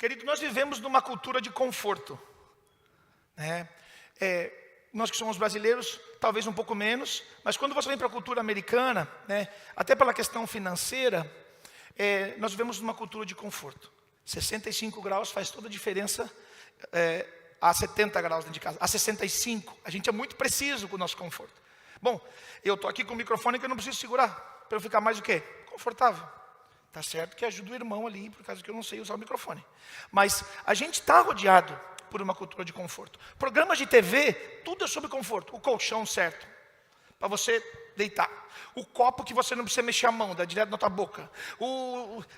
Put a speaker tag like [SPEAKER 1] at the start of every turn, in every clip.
[SPEAKER 1] Querido, nós vivemos numa cultura de conforto, né? Nós que somos brasileiros, talvez um pouco menos, mas quando você vem para a cultura americana, né, até pela questão financeira, nós vivemos numa cultura de conforto. 65 graus faz toda a diferença a 70 graus dentro de casa, a 65. A gente é muito preciso com o nosso conforto. Bom, eu estou aqui com o microfone que eu não preciso segurar, para eu ficar mais o quê? Confortável. Tá certo que ajuda o irmão ali, por causa que eu não sei usar o microfone. Mas a gente está rodeado por uma cultura de conforto. Programas de TV, tudo é sobre conforto. O colchão certo, para você deitar. O copo que você não precisa mexer a mão, dá direto na tua boca.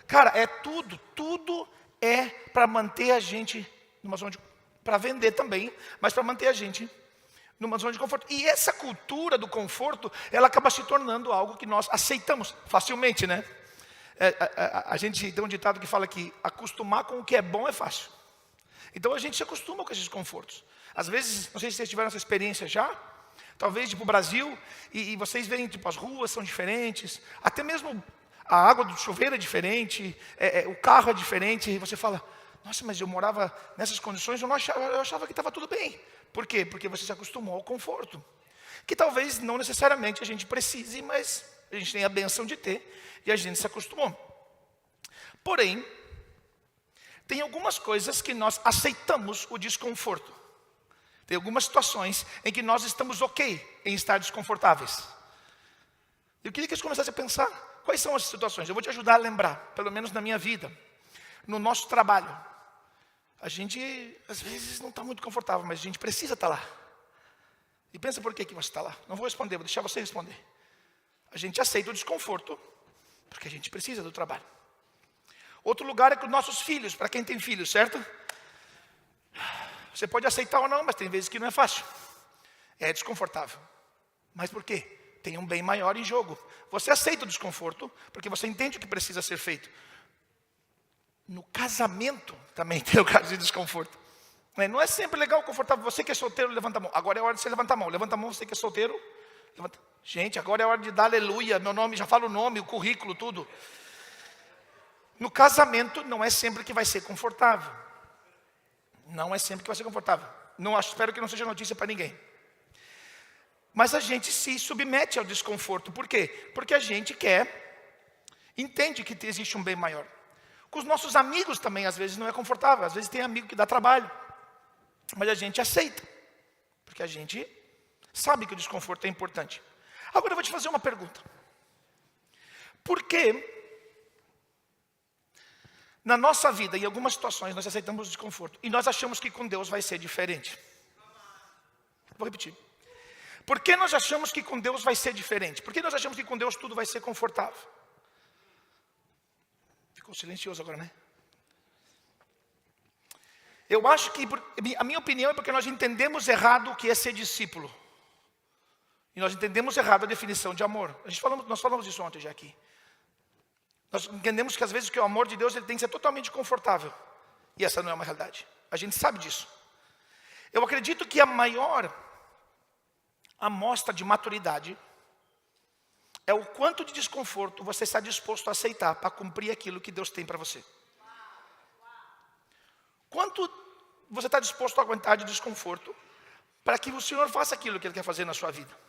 [SPEAKER 1] Cara, tudo é para manter a gente numa zona de... para vender também, mas para manter a gente numa zona de conforto. E essa cultura do conforto, ela acaba se tornando algo que nós aceitamos facilmente, né? A gente tem um ditado que fala que acostumar com o que é bom é fácil. Então a gente se acostuma com esses confortos. Às vezes, não sei se vocês tiveram essa experiência já, talvez ir para o Brasil e vocês veem, tipo, as ruas são diferentes, até mesmo a água do chuveiro é diferente, o carro é diferente, e você fala, nossa, mas eu morava nessas condições, eu achava que estava tudo bem. Por quê? Porque você se acostumou ao conforto. Que talvez não necessariamente a gente precise, mas a gente tem a benção de ter e a gente se acostumou. Porém, tem algumas coisas que nós aceitamos o desconforto. Tem algumas situações em que nós estamos ok em estar desconfortáveis. Eu queria que vocês começassem a pensar, quais são as situações? Eu vou te ajudar a lembrar, pelo menos na minha vida, no nosso trabalho. A gente, às vezes, não está muito confortável, mas a gente precisa estar lá. E pensa por que você está lá. Não vou responder, vou deixar você responder. A gente aceita o desconforto, porque a gente precisa do trabalho. Outro lugar é com nossos filhos, para quem tem filhos, certo? Você pode aceitar ou não, mas tem vezes que não é fácil. É desconfortável. Mas por quê? Tem um bem maior em jogo. Você aceita o desconforto, porque você entende o que precisa ser feito. No casamento também tem o caso de desconforto. Não é sempre legal, confortável. Você que é solteiro, levanta a mão. Agora é hora de você levantar a mão. Levanta a mão, você que é solteiro. Levanta. Gente, agora é hora de dar aleluia. Meu nome, já falo o nome, o currículo, tudo. No casamento não é sempre que vai ser confortável. Não é sempre que vai ser confortável. Espero que não seja notícia para ninguém. Mas a gente se submete ao desconforto. Por quê? Porque a gente entende que existe um bem maior. Com os nossos amigos também, às vezes, não é confortável. Às vezes tem amigo que dá trabalho. Mas a gente aceita. Porque a gente sabe que o desconforto é importante. Agora eu vou te fazer uma pergunta. Por que na nossa vida, em algumas situações, nós aceitamos o desconforto e nós achamos que com Deus vai ser diferente? Vou repetir. Por que nós achamos que com Deus vai ser diferente? Por que nós achamos que com Deus tudo vai ser confortável? Ficou silencioso agora, né? Eu acho que, a minha opinião é porque nós entendemos errado o que é ser discípulo. E nós entendemos errado a definição de amor. Nós falamos disso ontem já aqui. Nós entendemos que às vezes que o amor de Deus ele tem que ser totalmente confortável. E essa não é uma realidade. A gente sabe disso. Eu acredito que a maior amostra de maturidade é o quanto de desconforto você está disposto a aceitar para cumprir aquilo que Deus tem para você. Quanto você está disposto a aguentar de desconforto para que o Senhor faça aquilo que Ele quer fazer na sua vida.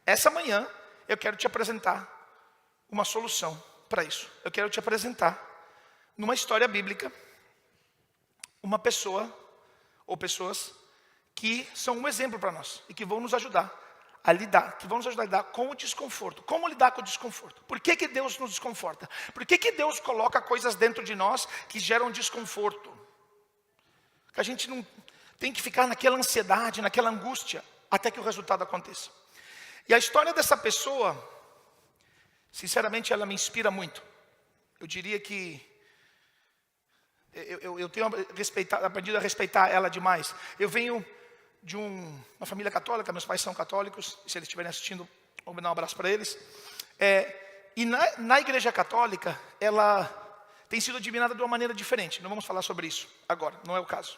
[SPEAKER 1] Essa manhã eu quero te apresentar uma solução para isso. Eu quero te apresentar, numa história bíblica, uma pessoa ou pessoas que são um exemplo para nós e que vão nos ajudar a lidar, com o desconforto. Como lidar com o desconforto? Por que Deus nos desconforta? Por que Deus coloca coisas dentro de nós que geram desconforto? Que a gente não tem que ficar naquela ansiedade, naquela angústia, até que o resultado aconteça. E a história dessa pessoa, sinceramente, ela me inspira muito. Eu diria que eu tenho aprendido a respeitar ela demais. Eu venho de uma família católica, meus pais são católicos, se eles estiverem assistindo, vou dar um abraço para eles. E na igreja católica, ela tem sido admirada de uma maneira diferente. Não vamos falar sobre isso agora, não é o caso.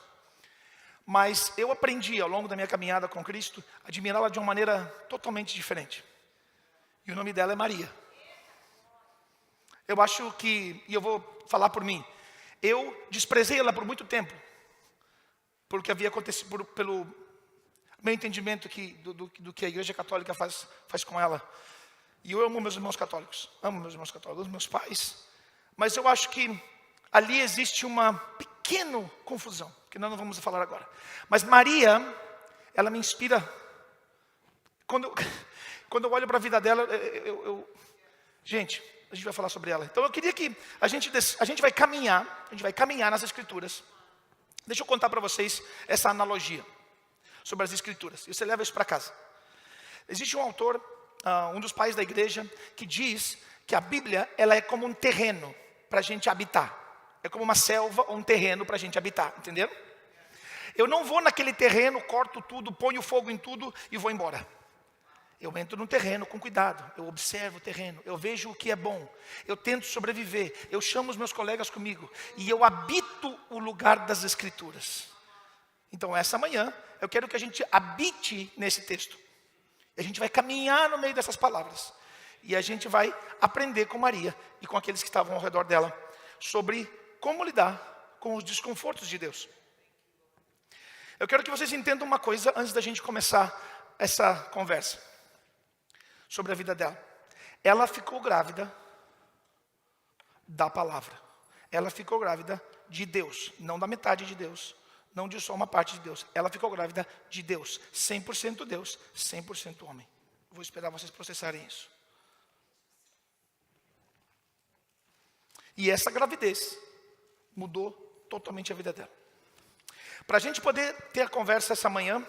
[SPEAKER 1] Mas eu aprendi ao longo da minha caminhada com Cristo, a admirá-la de uma maneira totalmente diferente. E o nome dela é Maria. Eu acho que, e eu vou falar por mim, Eu desprezei ela por muito tempo, porque havia acontecido, pelo meu entendimento do que a Igreja Católica faz com ela. E eu amo meus irmãos católicos, amo meus pais. Mas eu acho que ali existe uma pequena confusão, que nós não vamos falar agora. Mas Maria, ela me inspira. Quando eu olho para a vida dela, gente, a gente vai falar sobre ela. Então eu queria que a gente vai caminhar nas Escrituras. Deixa eu contar para vocês essa analogia sobre as Escrituras. E você leva isso para casa. Existe um autor, um dos pais da igreja, que diz que a Bíblia, ela é como um terreno para a gente habitar. É como uma selva ou um terreno para a gente habitar, entenderam? Eu não vou naquele terreno, corto tudo, ponho fogo em tudo e vou embora. Eu entro no terreno com cuidado, eu observo o terreno, eu vejo o que é bom, eu tento sobreviver, eu chamo os meus colegas comigo e eu habito o lugar das Escrituras. Então essa manhã eu quero que a gente habite nesse texto. A gente vai caminhar no meio dessas palavras e a gente vai aprender com Maria e com aqueles que estavam ao redor dela sobre como lidar com os desconfortos de Deus. Eu quero que vocês entendam uma coisa antes da gente começar essa conversa sobre a vida dela. Ela ficou grávida da palavra. Ela ficou grávida de Deus, não da metade de Deus, não de só uma parte de Deus. Ela ficou grávida de Deus, 100% Deus, 100% homem. Vou esperar vocês processarem isso. E essa gravidez mudou totalmente a vida dela. Para a gente poder ter a conversa essa manhã,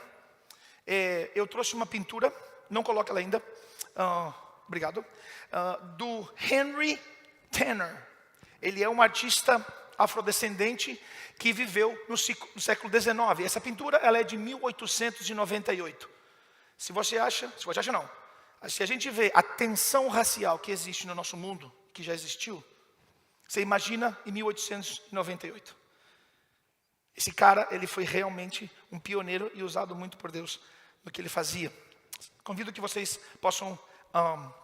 [SPEAKER 1] eu trouxe uma pintura, não coloca ela ainda, obrigado, do Henry Tanner. Ele é um artista afrodescendente que viveu no século XIX. Essa pintura, ela é de 1898. Se a gente vê a tensão racial que existe no nosso mundo, que já existiu, você imagina em 1898. Esse cara, ele foi realmente um pioneiro e usado muito por Deus no que ele fazia. Convido que vocês possam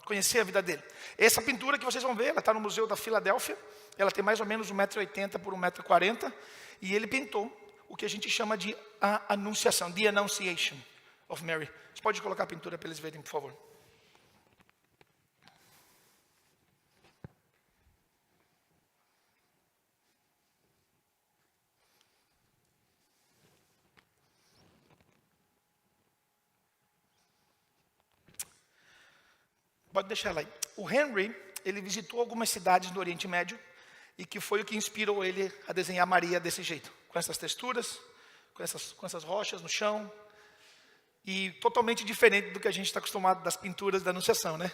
[SPEAKER 1] conhecer a vida dele. Essa pintura que vocês vão ver, ela está no Museu da Filadélfia. Ela tem mais ou menos 1,80 m por 1,40 m. E ele pintou o que a gente chama de a Anunciação, The Annunciation of Mary. Você pode colocar a pintura para eles verem, por favor. Pode deixar ela aí. O Henry, ele visitou algumas cidades do Oriente Médio e que foi o que inspirou ele a desenhar Maria desse jeito, com essas texturas, com essas rochas no chão, e totalmente diferente do que a gente está acostumado das pinturas da Anunciação, né?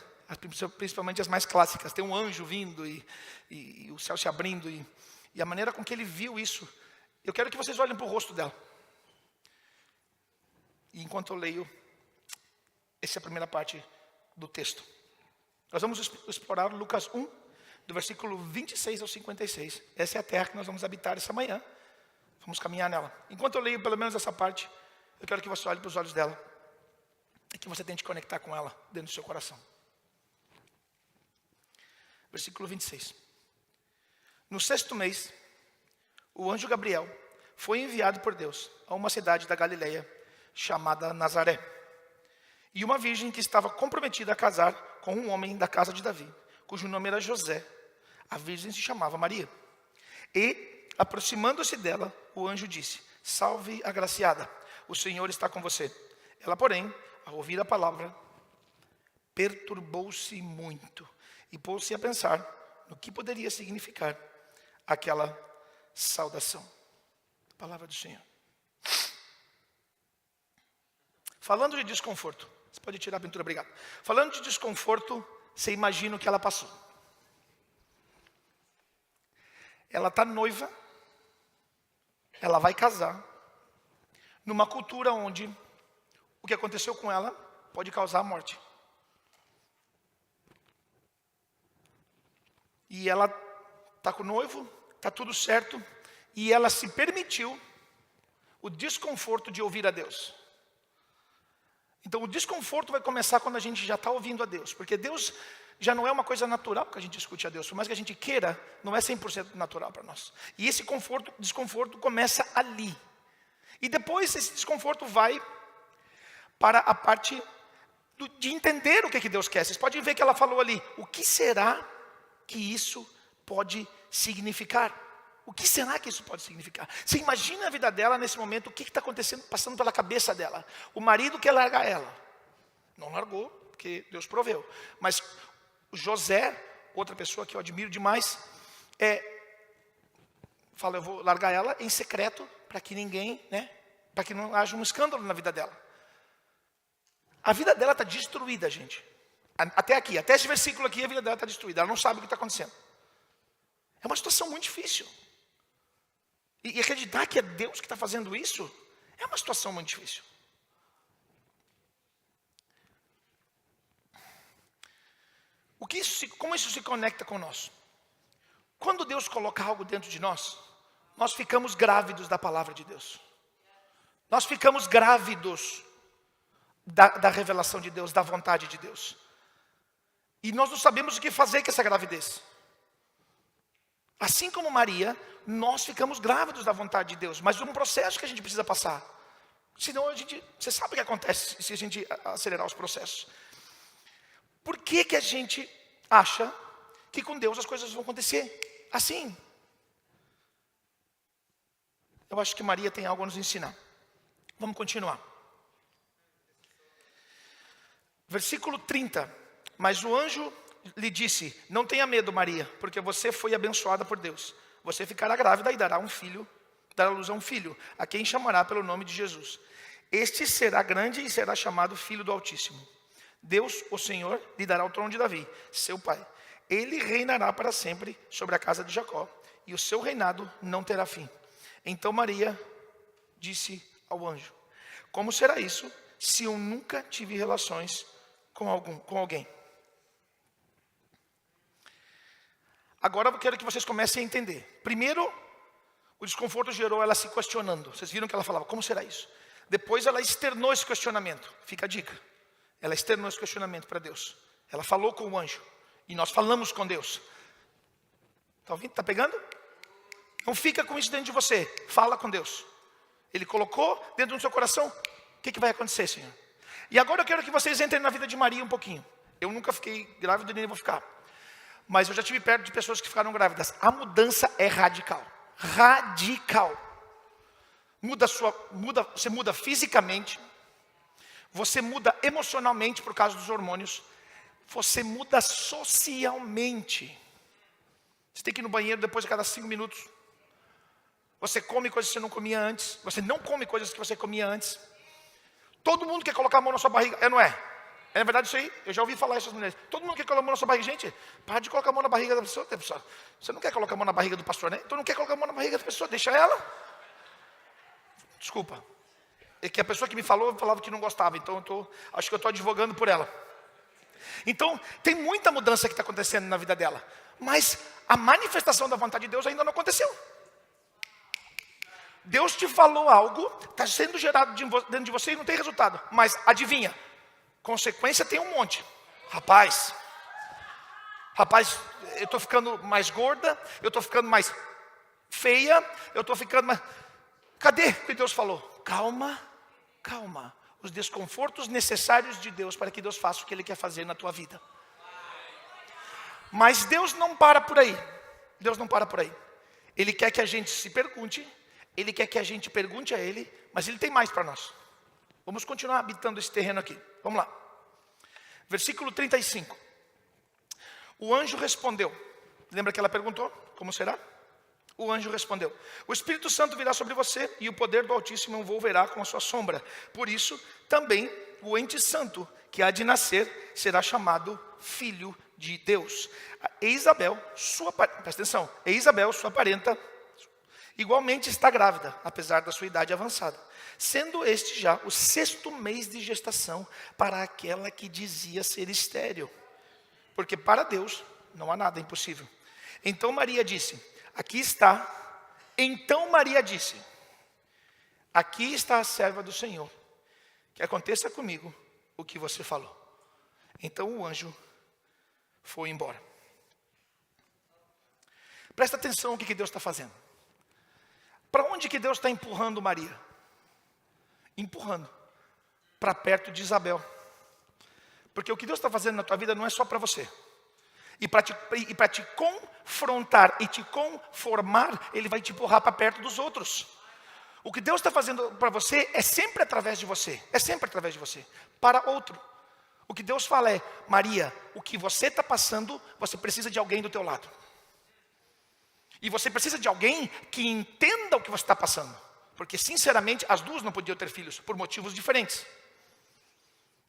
[SPEAKER 1] Principalmente as mais clássicas. Tem um anjo vindo e o céu se abrindo e a maneira com que ele viu isso. Eu quero que vocês olhem para o rosto dela. E enquanto eu leio, essa é a primeira parte do texto. Nós vamos explorar Lucas 1, do versículo 26 ao 56. Essa é a terra que nós vamos habitar essa manhã. Vamos caminhar nela. Enquanto eu leio pelo menos essa parte, eu quero que você olhe para os olhos dela e que você tente conectar com ela dentro do seu coração. Versículo 26. No 6º mês, o anjo Gabriel foi enviado por Deus a uma cidade da Galileia chamada Nazaré. E uma virgem que estava comprometida a casar com um homem da casa de Davi, cujo nome era José. A virgem se chamava Maria. E, aproximando-se dela, o anjo disse: Salve, agraciada, o Senhor está com você. Ela, porém, ao ouvir a palavra, perturbou-se muito e pôs-se a pensar no que poderia significar aquela saudação. Palavra do Senhor. Falando de desconforto, você pode tirar a pintura, obrigado. Falando de desconforto, você imagina o que ela passou. Ela está noiva, ela vai casar, numa cultura onde o que aconteceu com ela pode causar a morte. E ela está com o noivo, está tudo certo, e ela se permitiu o desconforto de ouvir a Deus. Então o desconforto vai começar quando a gente já está ouvindo a Deus, porque Deus já não é uma coisa natural que a gente escute a Deus. Por mais que a gente queira, não é 100% natural para nós. E esse desconforto começa ali. E depois esse desconforto vai para a parte de entender o que Deus quer. Vocês podem ver que ela falou ali, o que será que isso pode significar? O que será que isso pode significar? Você imagina a vida dela nesse momento, o que está acontecendo, passando pela cabeça dela? O marido quer largar ela. Não largou, porque Deus proveu. Mas José, outra pessoa que eu admiro demais, fala, eu vou largar ela em secreto, para que ninguém, para que não haja um escândalo na vida dela. A vida dela está destruída, gente. Até aqui, até esse versículo aqui, a vida dela está destruída. Ela não sabe o que está acontecendo. É uma situação muito difícil. E acreditar que é Deus que está fazendo isso, é uma situação muito difícil. Como isso se conecta com nós? Quando Deus coloca algo dentro de nós, nós ficamos grávidos da palavra de Deus. Nós ficamos grávidos da revelação de Deus, da vontade de Deus. E nós não sabemos o que fazer com essa gravidez. Assim como Maria, nós ficamos grávidos da vontade de Deus, mas é um processo que a gente precisa passar. Senão você sabe o que acontece se a gente acelerar os processos. Por que a gente acha que com Deus as coisas vão acontecer assim? Eu acho que Maria tem algo a nos ensinar. Vamos continuar. Versículo 30. Mas o anjo lhe disse, não tenha medo, Maria, porque você foi abençoada por Deus. Você ficará grávida e dará à luz a um filho, a quem chamará pelo nome de Jesus. Este será grande e será chamado Filho do Altíssimo. Deus, o Senhor, lhe dará o trono de Davi, seu pai. Ele reinará para sempre sobre a casa de Jacó, e o seu reinado não terá fim. Então Maria disse ao anjo, como será isso, se eu nunca tive relações com alguém? Agora eu quero que vocês comecem a entender. Primeiro, o desconforto gerou ela se questionando. Vocês viram que ela falava, como será isso? Depois ela externou esse questionamento. Fica a dica. Ela externou esse questionamento para Deus. Ela falou com o anjo. E nós falamos com Deus. Está ouvindo? Está pegando? Não fica com isso dentro de você. Fala com Deus. Ele colocou dentro do seu coração. O que vai acontecer, Senhor? E agora eu quero que vocês entrem na vida de Maria um pouquinho. Eu nunca fiquei grávida e nem vou ficar. Mas eu já estive perto de pessoas que ficaram grávidas. A mudança é radical. Radical. Você muda fisicamente. Você muda emocionalmente por causa dos hormônios. Você muda socialmente. Você tem que ir no banheiro depois de cada 5 minutos. Você come coisas que você não comia antes. Você não come coisas que você comia antes. Todo mundo quer colocar a mão na sua barriga, não é? É verdade isso aí? Eu já ouvi falar isso às mulheres. Todo mundo quer colocar a mão na sua barriga. Gente, para de colocar a mão na barriga da pessoa. Você não quer colocar a mão na barriga do pastor, né? Então não quer colocar a mão na barriga da pessoa, deixa ela. Desculpa. É que a pessoa que me falava que não gostava. Então acho que eu estou advogando por ela. Então, tem muita mudança que está acontecendo na vida dela. Mas a manifestação da vontade de Deus ainda não aconteceu. Deus te falou algo, está sendo gerado dentro de você e não tem resultado. Mas adivinha, consequência tem um monte. Rapaz, eu estou ficando mais gorda, eu estou ficando mais feia, eu estou ficando mais... Cadê o que Deus falou? Calma. Os desconfortos necessários de Deus para que Deus faça o que Ele quer fazer na tua vida. Mas Deus não para por aí. Deus não para por aí. Ele quer que a gente se pergunte, Ele quer que a gente pergunte a Ele, mas Ele tem mais para nós. Vamos continuar habitando esse terreno aqui. Vamos lá. Versículo 35. O anjo respondeu. Lembra que ela perguntou? Como será? O anjo respondeu. O Espírito Santo virá sobre você e o poder do Altíssimo envolverá com a sua sombra. Por isso, também o ente santo que há de nascer será chamado Filho de Deus. E Isabel, presta atenção, Isabel, sua parenta, igualmente está grávida, apesar da sua idade avançada. Sendo este já o 6º mês de gestação para aquela que dizia ser estéril. Porque para Deus não há nada impossível. Então Maria disse, aqui está a serva do Senhor. Que aconteça comigo o que você falou. Então o anjo foi embora. Presta atenção no que Deus está fazendo. Para onde que Deus está empurrando Maria? Empurrando para perto de Isabel. Porque o que Deus está fazendo na tua vida não é só para você. E para te confrontar e te conformar, Ele vai te empurrar para perto dos outros. O que Deus está fazendo para você é sempre através de você. É sempre através de você. Para outro. O que Deus fala é, Maria, o que você está passando, você precisa de alguém do teu lado. E você precisa de alguém que entenda o que você está passando. Porque, sinceramente, as duas não podiam ter filhos, por motivos diferentes.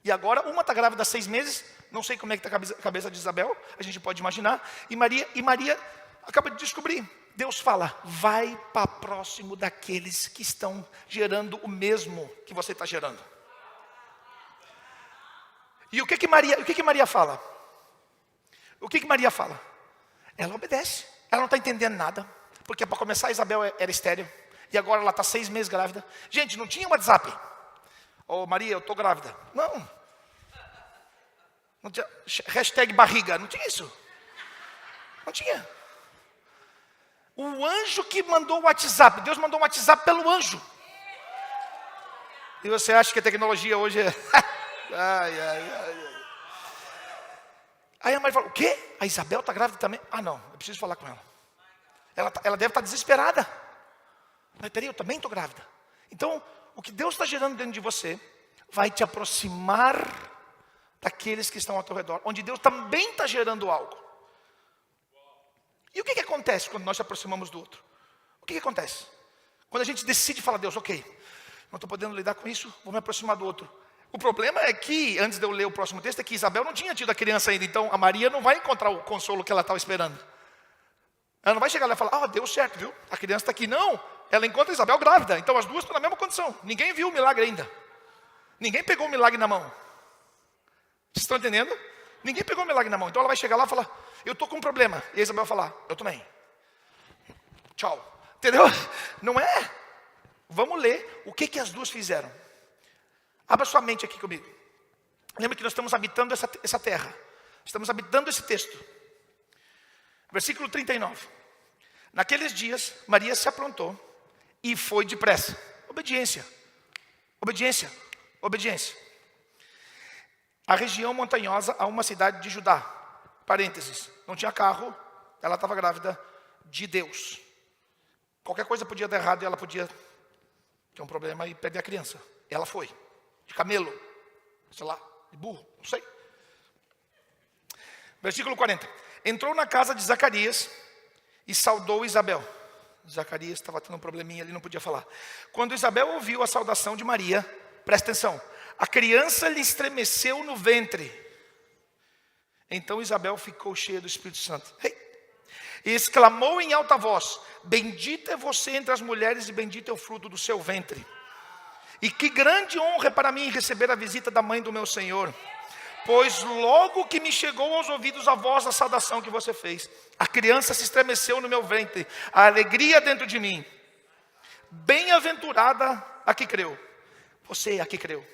[SPEAKER 1] E agora, uma está grávida há 6 meses, não sei como é que está a cabeça de Isabel, a gente pode imaginar. E Maria acaba de descobrir. Deus fala, vai para próximo daqueles que estão gerando o mesmo que você está gerando. E o que Maria fala? O que Maria fala? Ela obedece. Ela não está entendendo nada. Porque para começar, Isabel era estéril. E agora ela está 6 meses grávida. Gente, não tinha WhatsApp. Ô Maria, eu estou grávida. Não tinha hashtag barriga. Não tinha isso. Não tinha. O anjo que mandou o WhatsApp. Deus mandou o WhatsApp pelo anjo. E você acha que a tecnologia hoje é... ai. Aí a Maria falou, o quê? A Isabel está grávida também? Ah não, eu preciso falar com ela. Ela deve estar desesperada. Mas peraí, eu também estou grávida. Então, o que Deus está gerando dentro de você vai te aproximar daqueles que estão ao teu redor, onde Deus também está gerando algo. E o que acontece quando nós nos aproximamos do outro? O que acontece? Quando a gente decide falar, Deus, ok, não estou podendo lidar com isso, vou me aproximar do outro. O problema é que, antes de eu ler o próximo texto, é que Isabel não tinha tido a criança ainda, então a Maria não vai encontrar o consolo que ela estava esperando. Ela não vai chegar lá e falar, deu certo, viu? A criança está aqui. Não, ela encontra Isabel grávida, então as duas estão na mesma condição. Ninguém viu o milagre ainda. Ninguém pegou o milagre na mão. Vocês estão entendendo? Ninguém pegou o milagre na mão. Então ela vai chegar lá e falar, eu estou com um problema. E a Isabel vai falar, eu também. Tchau. Entendeu? Não é? Vamos ler o que as duas fizeram. Abra sua mente aqui comigo. Lembra que nós estamos habitando essa terra. Estamos habitando esse texto. Versículo 39. Naqueles dias, Maria se aprontou e foi depressa. Obediência. Obediência. Obediência. A região montanhosa a uma cidade de Judá. Parênteses. Não tinha carro. Ela estava grávida de Deus. Qualquer coisa podia dar errado e ela podia ter um problema e perder a criança. Ela foi. De camelo. Sei lá. De burro. Não sei. Versículo 40. Entrou na casa de Zacarias e saudou Isabel. Zacarias estava tendo um probleminha ali, não podia falar. Quando Isabel ouviu a saudação de Maria, presta atenção, a criança lhe estremeceu no ventre. Então Isabel ficou cheia do Espírito Santo. E exclamou em alta voz, bendita é você entre as mulheres e bendito é o fruto do seu ventre. E que grande honra é para mim receber a visita da mãe do meu Senhor. Pois logo que me chegou aos ouvidos a voz da saudação que você fez, a criança se estremeceu no meu ventre, a alegria dentro de mim. Bem-aventurada a que creu. Você a que creu.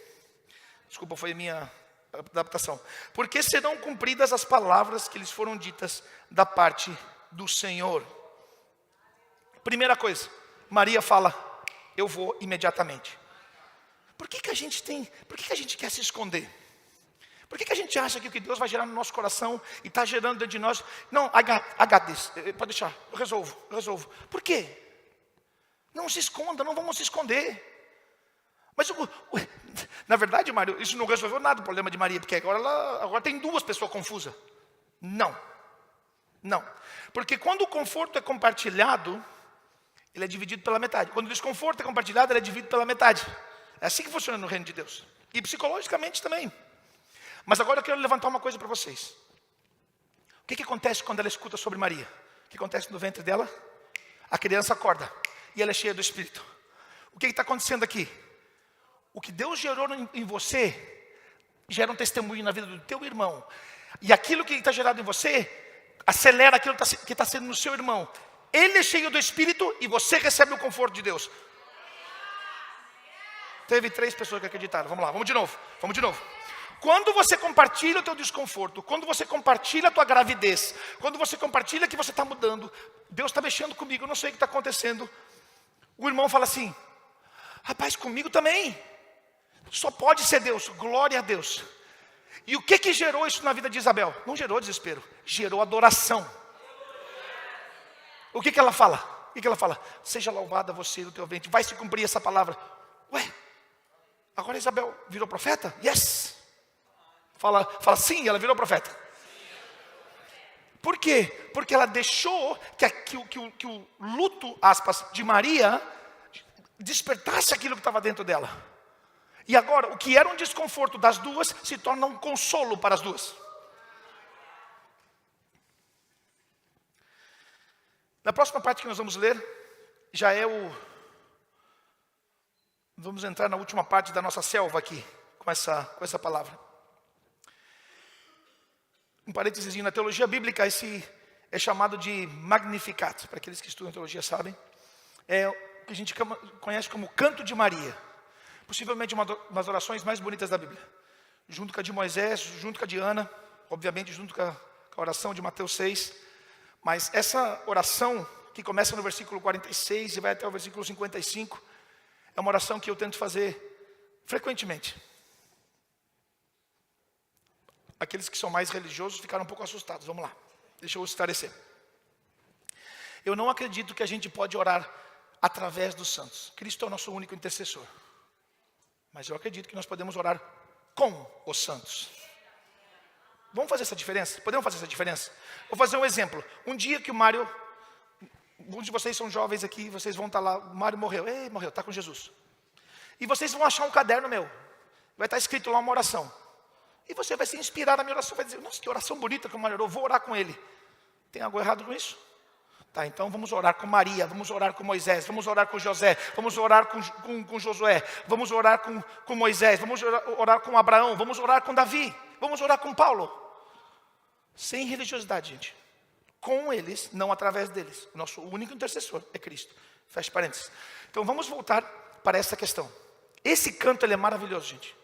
[SPEAKER 1] Desculpa, foi a minha adaptação. Porque serão cumpridas as palavras que lhes foram ditas da parte do Senhor. Primeira coisa, Maria fala, eu vou imediatamente. Por que a gente quer se esconder? Por que a gente acha que o que Deus vai gerar no nosso coração e está gerando dentro de nós? Não, I got this. Pode deixar, eu resolvo. Por quê? Não se esconda, não vamos se esconder. Mas, na verdade, Mário, isso não resolveu nada o problema de Maria, porque agora tem 2 pessoas confusas. Não. Porque quando o conforto é compartilhado, ele é dividido pela metade. Quando o desconforto é compartilhado, ele é dividido pela metade. É assim que funciona no reino de Deus. E psicologicamente também. Mas agora eu quero levantar uma coisa para vocês. O que acontece quando ela escuta sobre Maria? O que acontece no ventre dela? A criança acorda e ela é cheia do Espírito. O que está acontecendo aqui? O que Deus gerou em você gera um testemunho na vida do teu irmão. E aquilo que está gerado em você acelera aquilo que está sendo no seu irmão. Ele é cheio do Espírito e você recebe o conforto de Deus. Teve 3 pessoas que acreditaram. Vamos lá, vamos de novo. Quando você compartilha o teu desconforto, quando você compartilha a tua gravidez, quando você compartilha que você está mudando, Deus está mexendo comigo, eu não sei o que está acontecendo. O irmão fala assim, rapaz, comigo também. Só pode ser Deus, glória a Deus. E o que gerou isso na vida de Isabel? Não gerou desespero, gerou adoração. O que ela fala? O que ela fala? Seja louvada você do teu ventre, vai se cumprir essa palavra. Ué, agora Isabel virou profeta? Yes! Fala sim, ela virou profeta. Por quê? Porque ela deixou que o luto, aspas, de Maria despertasse aquilo que estava dentro dela. E agora, o que era um desconforto das duas se torna um consolo para as duas. Na próxima parte que nós vamos ler, vamos entrar na última parte da nossa selva aqui, com essa palavra. Um parênteses, na teologia bíblica, esse é chamado de Magnificat. Para aqueles que estudam teologia sabem. É o que a gente conhece como Canto de Maria. Possivelmente uma das orações mais bonitas da Bíblia. Junto com a de Moisés, junto com a de Ana, obviamente junto com a oração de Mateus 6. Mas essa oração, que começa no versículo 46 e vai até o versículo 55, é uma oração que eu tento fazer frequentemente. Aqueles que são mais religiosos ficaram um pouco assustados. Vamos lá, deixa eu esclarecer. Eu não acredito que a gente pode orar através dos santos. Cristo é o nosso único intercessor. Mas eu acredito que nós podemos orar com os santos. Vamos fazer essa diferença? Podemos fazer essa diferença? Vou fazer um exemplo. Um dia que o Mário, alguns de vocês são jovens aqui, vocês vão estar lá, o Mário morreu. Ei, morreu, está com Jesus. E vocês vão achar um caderno meu. Vai estar escrito lá uma oração. E você vai se inspirar na minha oração, vai dizer, nossa, que oração bonita que o Mário orou, vou orar com ele. Tem algo errado com isso? Tá, então vamos orar com Maria, vamos orar com Moisés, vamos orar com José, vamos orar com Josué, vamos orar com Moisés, vamos orar com Abraão, vamos orar com Davi, vamos orar com Paulo. Sem religiosidade, gente. Com eles, não através deles. O nosso único intercessor é Cristo. Fecha parênteses. Então vamos voltar para essa questão. Esse canto ele é maravilhoso, gente.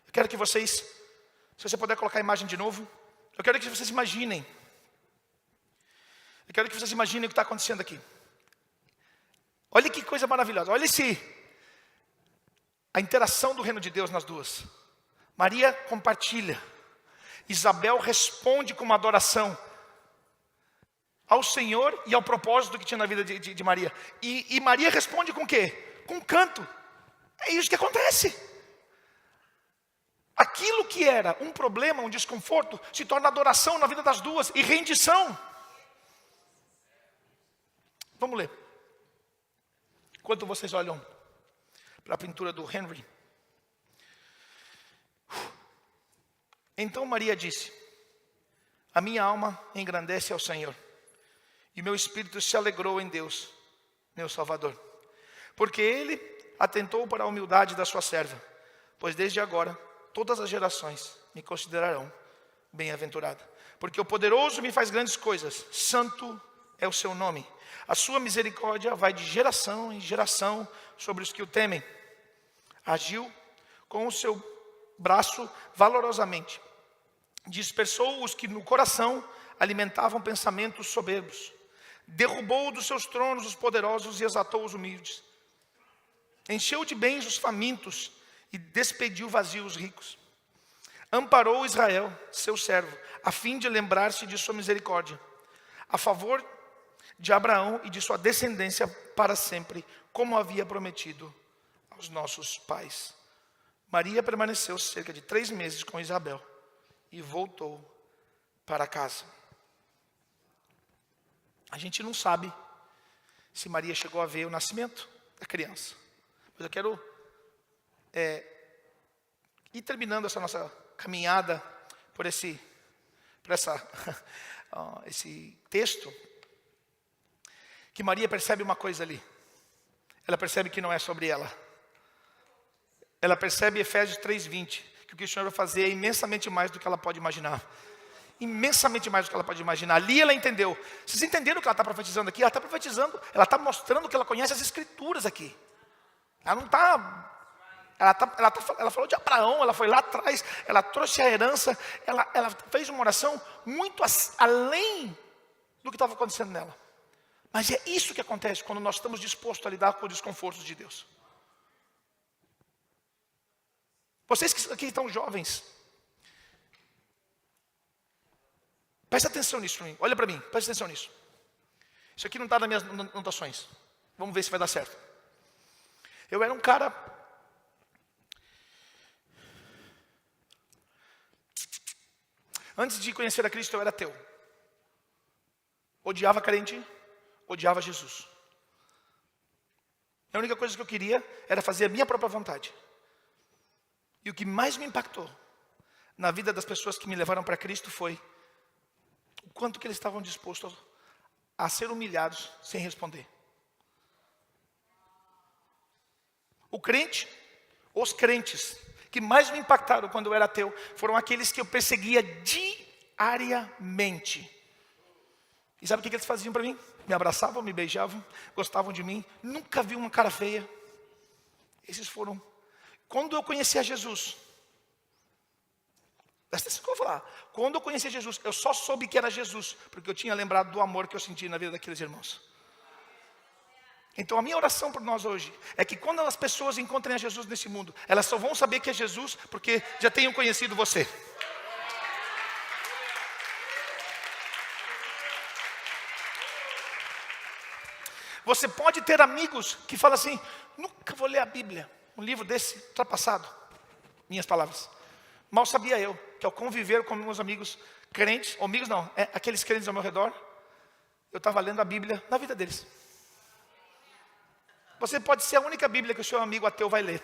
[SPEAKER 1] Eu quero que vocês, se você puder colocar a imagem de novo, eu quero que vocês imaginem. Eu quero que vocês imaginem o que está acontecendo aqui. Olha que coisa maravilhosa. Olha a interação do reino de Deus nas duas. Maria compartilha. Isabel responde com uma adoração ao Senhor e ao propósito que tinha na vida de Maria. E Maria responde com o quê? Com canto. É isso que acontece. Aquilo que era um problema, um desconforto, se torna adoração na vida das duas e rendição. Vamos ler. Enquanto vocês olham para a pintura do Henry. Então Maria disse, a minha alma engrandece ao Senhor, e meu espírito se alegrou em Deus, meu Salvador. Porque Ele atentou para a humildade da sua serva, pois desde agora todas as gerações me considerarão bem-aventurada. Porque o poderoso me faz grandes coisas, santo é o seu nome. A sua misericórdia vai de geração em geração sobre os que o temem. Agiu com o seu braço valorosamente. Dispersou os que no coração alimentavam pensamentos soberbos. Derrubou dos seus tronos os poderosos e exaltou os humildes. Encheu de bens os famintos e despediu vazios os ricos. Amparou Israel, seu servo, a fim de lembrar-se de sua misericórdia, a favor de Abraão e de sua descendência para sempre, como havia prometido aos nossos pais. Maria permaneceu cerca de 3 meses com Isabel e voltou para casa. A gente não sabe se Maria chegou a ver o nascimento da criança. Mas eu quero ir terminando essa nossa caminhada por esse texto, que Maria percebe uma coisa ali. Ela percebe que não é sobre ela. Ela percebe Efésios 3:20, que o que o Senhor vai fazer é imensamente mais do que ela pode imaginar. Imensamente mais do que ela pode imaginar. Ali ela entendeu. Vocês entenderam o que ela está profetizando aqui? Ela está profetizando, ela está mostrando que ela conhece as Escrituras aqui. Ela não está Ela falou de Abraão, ela foi lá atrás, ela trouxe a herança, ela fez uma oração muito além do que estava acontecendo nela. Mas é isso que acontece quando nós estamos dispostos a lidar com os desconfortos de Deus. Vocês que aqui estão jovens, presta atenção nisso para mim. Olha para mim, presta atenção nisso. Isso aqui não está nas minhas anotações. Vamos ver se vai dar certo. Eu era um cara... Antes de conhecer a Cristo, eu era ateu. Odiava crente, odiava Jesus. A única coisa que eu queria era fazer a minha própria vontade. E o que mais me impactou na vida das pessoas que me levaram para Cristo foi o quanto que eles estavam dispostos a ser humilhados sem responder. Os crentes que mais me impactaram quando eu era ateu foram aqueles que eu perseguia diariamente. E sabe o que eles faziam para mim? Me abraçavam, me beijavam, gostavam de mim. Nunca vi uma cara feia. Esses foram. Quando eu conheci a Jesus, presta atenção que eu vou falar. Quando eu conheci Jesus, eu só soube que era Jesus, porque eu tinha lembrado do amor que eu senti na vida daqueles irmãos. Então a minha oração por nós hoje é que quando as pessoas encontrem a Jesus nesse mundo, elas só vão saber que é Jesus porque já tenham conhecido você. Você pode ter amigos que falam assim, nunca vou ler a Bíblia. Um livro desse, ultrapassado. Minhas palavras. Mal sabia eu, que ao conviver com meus amigos crentes, ou amigos não, aqueles crentes ao meu redor, eu estava lendo a Bíblia na vida deles. Você pode ser a única Bíblia que o seu amigo ateu vai ler.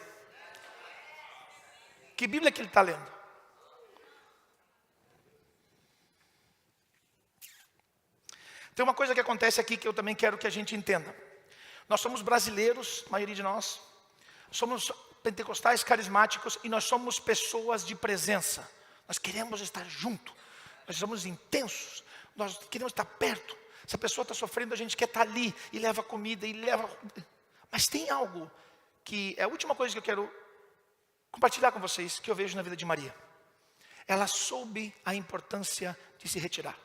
[SPEAKER 1] Que Bíblia que ele está lendo? Tem uma coisa que acontece aqui que eu também quero que a gente entenda. Nós somos brasileiros, a maioria de nós. Somos pentecostais carismáticos e nós somos pessoas de presença. Nós queremos estar junto. Nós somos intensos. Nós queremos estar perto. Se a pessoa está sofrendo, a gente quer estar ali e leva comida e leva... Mas tem algo que é a última coisa que eu quero compartilhar com vocês, que eu vejo na vida de Maria. Ela soube a importância de se retirar.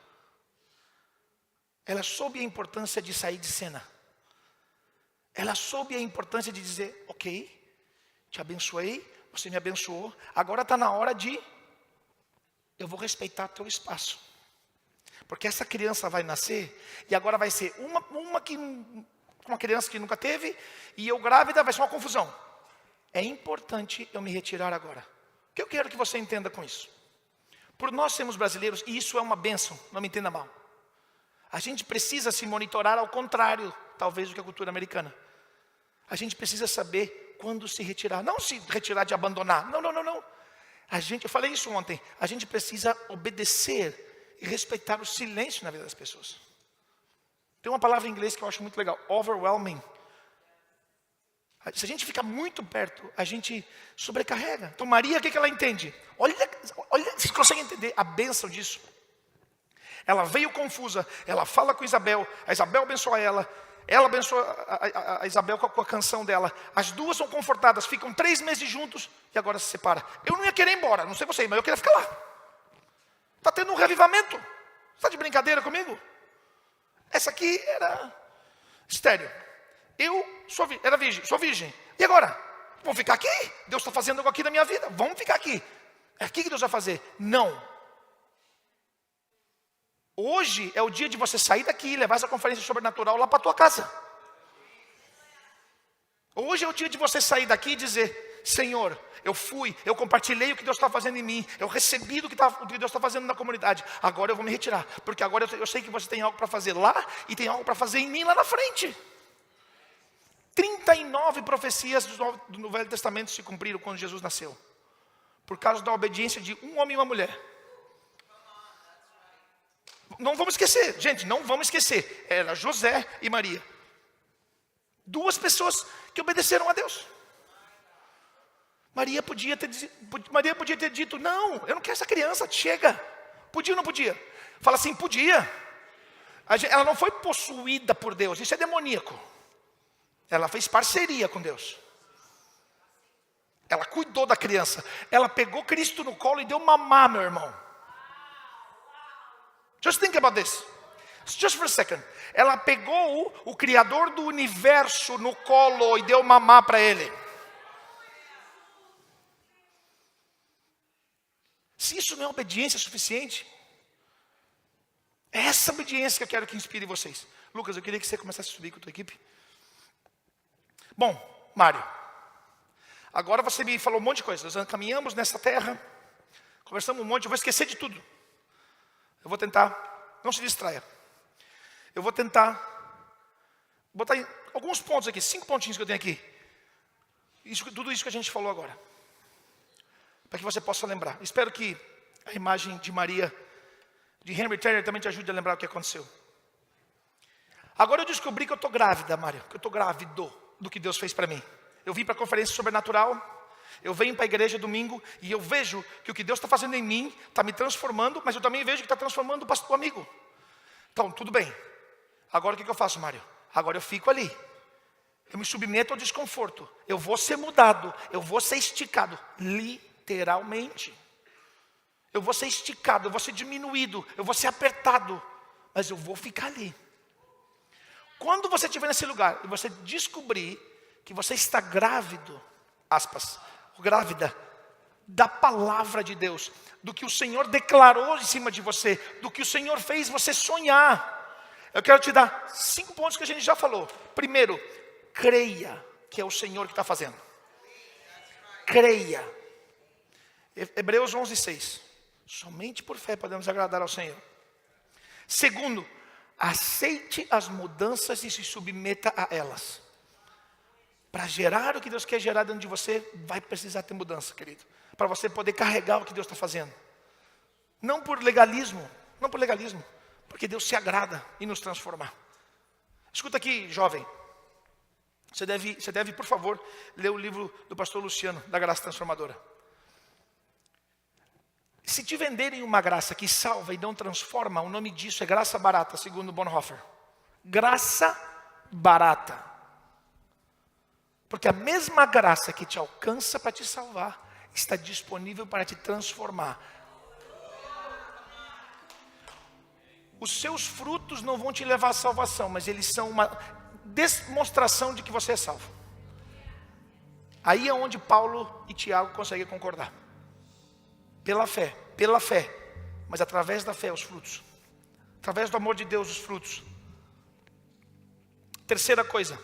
[SPEAKER 1] Ela soube a importância de sair de cena. Ela soube a importância de dizer, ok, te abençoei, você me abençoou, agora está na hora de, eu vou respeitar teu espaço. Porque essa criança vai nascer, e agora vai ser uma criança que nunca teve, e eu grávida, vai ser uma confusão. É importante eu me retirar agora. O que eu quero que você entenda com isso? Por nós sermos brasileiros, e isso é uma bênção, não me entenda mal. A gente precisa se monitorar ao contrário, talvez, do que a cultura americana. A gente precisa saber quando se retirar. Não se retirar de abandonar. Não. Eu falei isso ontem. A gente precisa obedecer e respeitar o silêncio na vida das pessoas. Tem uma palavra em inglês que eu acho muito legal. Overwhelming. Se a gente fica muito perto, a gente sobrecarrega. Então Maria, o que ela entende? Olha, vocês conseguem entender a bênção disso? Ela veio confusa, ela fala com Isabel, a Isabel abençoa ela abençoa a Isabel com a canção dela. As duas são confortadas, ficam 3 meses juntos e agora se separam. Eu não ia querer ir embora, não sei vocês, mas eu queria ficar lá. Está tendo um revivamento. Você está de brincadeira comigo? Essa aqui era estéril. Eu era virgem, sou virgem. E agora? Vamos ficar aqui? Deus está fazendo algo aqui na minha vida. Vamos ficar aqui. É aqui que Deus vai fazer. Não. Hoje é o dia de você sair daqui e levar essa conferência sobrenatural lá para a tua casa. Hoje é o dia de você sair daqui e dizer, Senhor, eu compartilhei o que Deus está fazendo em mim, eu recebi o que Deus está fazendo na comunidade, agora eu vou me retirar, porque agora eu sei que você tem algo para fazer lá e tem algo para fazer em mim lá na frente. 39 profecias do Velho Testamento se cumpriram quando Jesus nasceu, por causa da obediência de um homem e uma mulher. Não vamos esquecer, gente, não vamos esquecer. Era José e Maria. 2 pessoas que obedeceram a Deus. Maria podia ter dito, não, eu não quero essa criança, chega. Podia ou não podia? Fala assim, podia. Ela não foi possuída por Deus, isso é demoníaco. Ela fez parceria com Deus. Ela cuidou da criança. Ela pegou Cristo no colo e deu mamar, meu irmão. Just think about this. Just for a second. Ela pegou o Criador do universo no colo e deu mamar para ele. Se isso não é obediência suficiente, é essa obediência que eu quero que inspire vocês. Lucas, eu queria que você começasse a subir com a tua equipe. Bom, Mário, agora você me falou um monte de coisas. Nós caminhamos nessa terra, conversamos um monte, eu vou esquecer de tudo. Eu vou tentar, não se distraia. Eu vou tentar botar em alguns pontos aqui, 5 pontinhos que eu tenho aqui. Tudo isso que a gente falou agora. Para que você possa lembrar. Espero que a imagem de Maria, de Henry Turner, também te ajude a lembrar o que aconteceu. Agora eu descobri que eu estou grávida, Mário. Que eu estou grávido do que Deus fez para mim. Eu vim para a conferência sobrenatural. Eu venho para a igreja domingo e eu vejo que o que Deus está fazendo em mim está me transformando, mas eu também vejo que está transformando o pastor amigo. Então, tudo bem. Agora o que eu faço, Mário? Agora eu fico ali. Eu me submeto ao desconforto. Eu vou ser mudado. Eu vou ser esticado. Literalmente. Eu vou ser esticado. Eu vou ser diminuído. Eu vou ser apertado. Mas eu vou ficar ali. Quando você estiver nesse lugar e você descobrir que você está grávido, aspas, grávida, da palavra de Deus, do que o Senhor declarou em cima de você, do que o Senhor fez você sonhar. Eu quero te dar 5 pontos que a gente já falou. Primeiro, creia que é o Senhor que está fazendo. Creia. Hebreus 11:6. Somente por fé podemos agradar ao Senhor. Segundo, aceite as mudanças e se submeta a elas. Para gerar o que Deus quer gerar dentro de você, vai precisar ter mudança, querido. Para você poder carregar o que Deus está fazendo. Não por legalismo, porque Deus se agrada em nos transformar. Escuta aqui, jovem. Você deve, por favor, ler o livro do pastor Luciano, da Graça Transformadora. Se te venderem uma graça que salva e não transforma, o nome disso é graça barata, segundo Bonhoeffer. Graça barata. Porque a mesma graça que te alcança para te salvar, está disponível para te transformar. Os seus frutos não vão te levar à salvação, mas eles são uma demonstração de que você é salvo. Aí é onde Paulo e Tiago conseguem concordar. Pela fé, mas através da fé os frutos. Através do amor de Deus os frutos. Terceira coisa,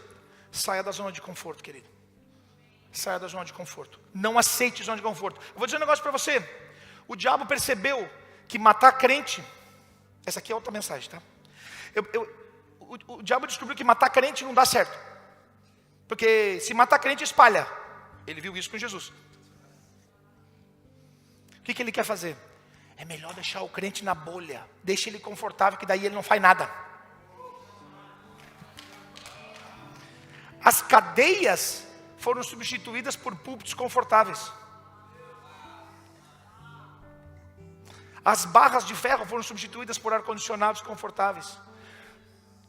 [SPEAKER 1] saia da zona de conforto, querido. Saia da zona de conforto. Não aceite zona de conforto. Eu vou dizer um negócio para você. O diabo percebeu que matar crente... Essa aqui é outra mensagem, tá? O diabo descobriu que matar crente não dá certo. Porque se matar crente espalha. Ele viu isso com Jesus. O que ele quer fazer? É melhor deixar o crente na bolha. Deixa ele confortável, que daí ele não faz nada. As cadeias foram substituídas por púlpitos confortáveis. As barras de ferro foram substituídas por ar-condicionados confortáveis.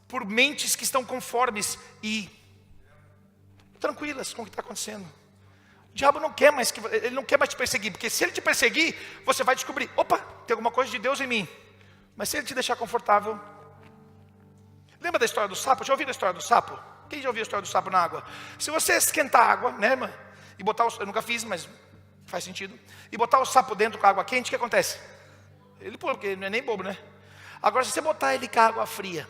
[SPEAKER 1] Por mentes que estão conformes e tranquilas com o que está acontecendo. O diabo não quer mais te perseguir, porque se ele te perseguir, você vai descobrir, opa, tem alguma coisa de Deus em mim. Mas se ele te deixar confortável... Lembra da história do sapo? Já ouviu a história do sapo? Quem já ouviu a história do sapo na água? Se você esquentar a água, né, irmã? E botar eu nunca fiz, mas faz sentido. E botar o sapo dentro com a água quente, o que acontece? Ele pula, porque não é nem bobo, né? Agora, se você botar ele com a água fria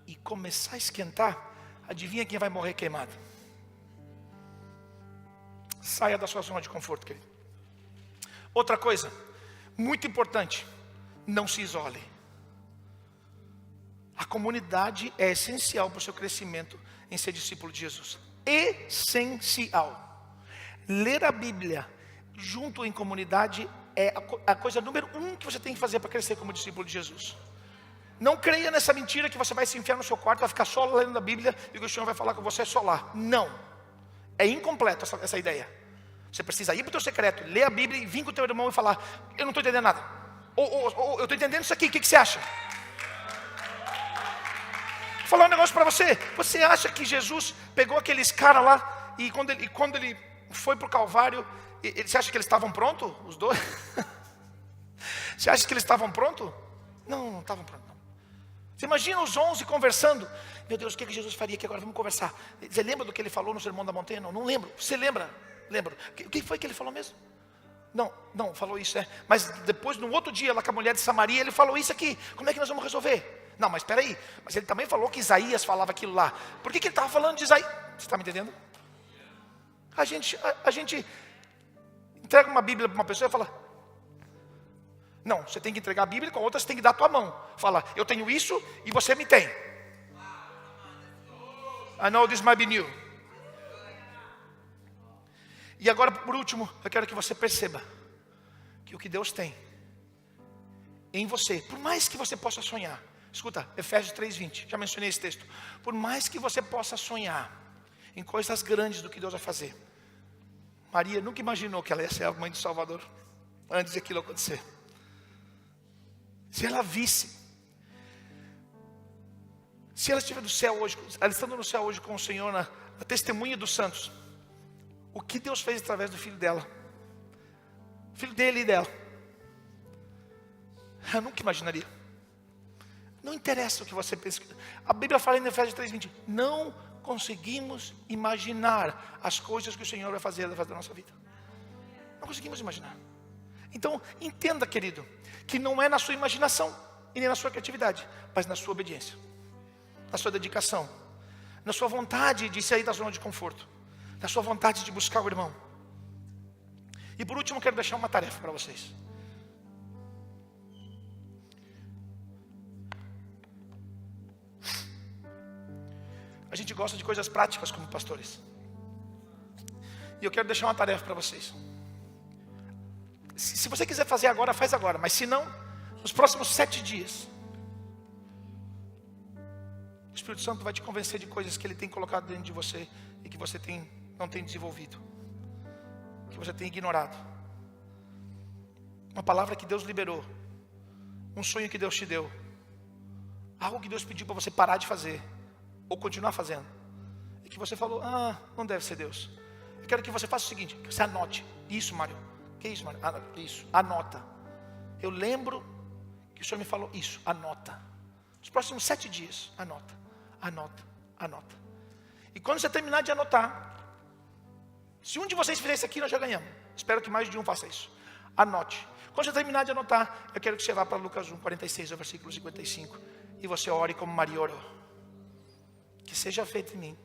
[SPEAKER 1] e começar a esquentar, adivinha quem vai morrer queimado? Saia da sua zona de conforto, querido. Outra coisa, muito importante, não se isole. A comunidade é essencial para o seu crescimento em ser discípulo de Jesus. Essencial. Ler a Bíblia junto em comunidade é a coisa número 1 que você tem que fazer para crescer como discípulo de Jesus. Não creia nessa mentira que você vai se enfiar no seu quarto, vai ficar só lendo a Bíblia e que o Senhor vai falar com você só lá. Não. É incompleto essa ideia. Você precisa ir para o teu secreto, ler a Bíblia e vir com o teu irmão e falar, eu não estou entendendo nada. Ou eu estou entendendo isso aqui, o que você acha? Vou falar um negócio para você. Você acha que Jesus pegou aqueles caras lá e quando ele foi para o Calvário, você acha que eles estavam prontos, os dois? Você acha que eles estavam prontos? Não estavam prontos. Você imagina os 11 conversando. Meu Deus, o que Jesus faria aqui agora? Vamos conversar. Você lembra do que ele falou no Sermão da Montanha? Não lembro. Você lembra? Lembro. O que foi que ele falou mesmo? Não, falou isso, Mas depois, no outro dia, lá com a mulher de Samaria, ele falou isso aqui. Como é que nós vamos resolver? Não, mas espera aí. Mas ele também falou que Isaías falava aquilo lá. Por que ele estava falando de Isaías? Você está me entendendo? A gente entrega uma Bíblia para uma pessoa e fala... Não, você tem que entregar a Bíblia, com a outra você tem que dar a tua mão. Fala, eu tenho isso e você me tem. I know this might be new. E agora, por último, eu quero que você perceba que o que Deus tem em você, por mais que você possa sonhar, escuta, Efésios 3:20, já mencionei esse texto. Por mais que você possa sonhar em coisas grandes do que Deus vai fazer, Maria nunca imaginou que ela ia ser a mãe do Salvador antes daquilo acontecer. Se ela visse, se ela estiver no céu hoje, ela estando no céu hoje com o Senhor, na testemunha dos santos, o que Deus fez através do filho dela, filho dele e dela, eu nunca imaginaria. Não interessa o que você pensa. A Bíblia fala em Efésios 3:20, não conseguimos imaginar as coisas que o Senhor vai fazer através da nossa vida. Não conseguimos imaginar. Então, entenda, querido, que não é na sua imaginação e nem na sua criatividade, mas na sua obediência, na sua dedicação, na sua vontade de sair da zona de conforto, na sua vontade de buscar o irmão. E por último, eu quero deixar uma tarefa para vocês. A gente gosta de coisas práticas como pastores. E eu quero deixar uma tarefa para vocês. Se você quiser fazer agora, faz agora. Mas se não, nos próximos 7 dias, o Espírito Santo vai te convencer de coisas que Ele tem colocado dentro de você e que você não tem desenvolvido, que você tem ignorado. Uma palavra que Deus liberou, um sonho que Deus te deu, algo que Deus pediu para você parar de fazer ou continuar fazendo, e que você falou, não deve ser Deus. Eu quero que você faça o seguinte, que você anote. Isso, Mário. Que isso, Mário? Isso, anota. Eu lembro que o Senhor me falou isso, anota. Nos próximos 7 dias, anota. E quando você terminar de anotar, se um de vocês fizer isso aqui, nós já ganhamos. Espero que mais de um faça isso. Anote. Quando você terminar de anotar, eu quero que você vá para Lucas 1:46, ao versículo 55, e você ore como Maria orou. Que seja feito em mim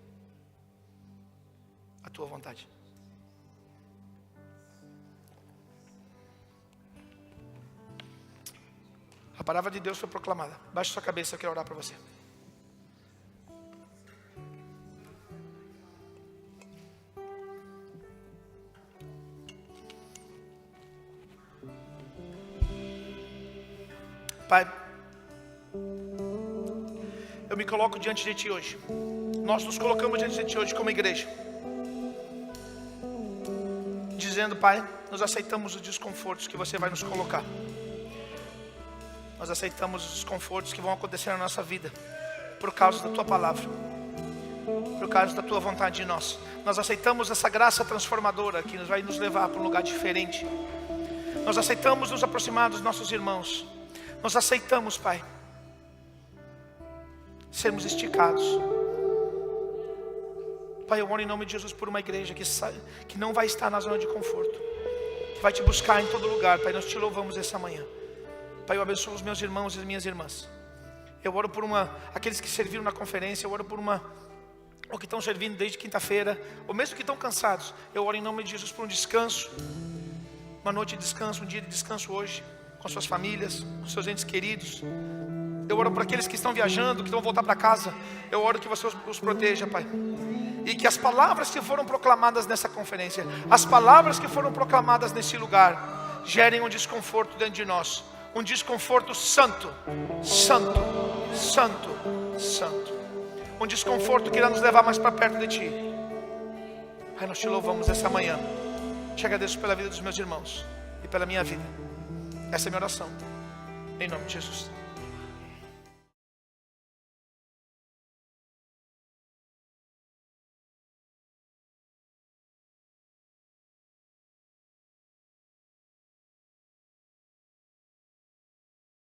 [SPEAKER 1] a tua vontade. A palavra de Deus foi proclamada. Baixe sua cabeça, eu quero orar para você. Pai, eu me coloco diante de Ti hoje. Nós nos colocamos diante de Ti hoje como igreja, dizendo, Pai, nós aceitamos os desconfortos que você vai nos colocar. Nós aceitamos os desconfortos que vão acontecer na nossa vida, por causa da Tua palavra, por causa da Tua vontade em nós. Nós aceitamos essa graça transformadora que vai nos levar para um lugar diferente. Nós aceitamos nos aproximar dos nossos irmãos. Nós aceitamos, Pai, sermos esticados. Pai, eu oro em nome de Jesus por uma igreja que não vai estar na zona de conforto, que vai Te buscar em todo lugar. Pai, nós Te louvamos essa manhã. Pai, eu abençoo os meus irmãos e as minhas irmãs. Eu oro por aqueles que serviram na conferência. Eu oro por ou que estão servindo desde quinta-feira, ou mesmo que estão cansados. Eu oro em nome de Jesus por um descanso, uma noite de descanso, um dia de descanso hoje, com suas famílias, com seus entes queridos. Eu oro por aqueles que estão viajando, que vão voltar para casa. Eu oro que você os proteja, Pai. E que as palavras que foram proclamadas nessa conferência, as palavras que foram proclamadas nesse lugar, gerem um desconforto dentro de nós. Um desconforto santo, santo, santo, santo. Um desconforto que irá nos levar mais para perto de Ti. Pai, nós Te louvamos essa manhã. Te agradeço pela vida dos meus irmãos e pela minha vida. Essa é a minha oração, em nome de Jesus.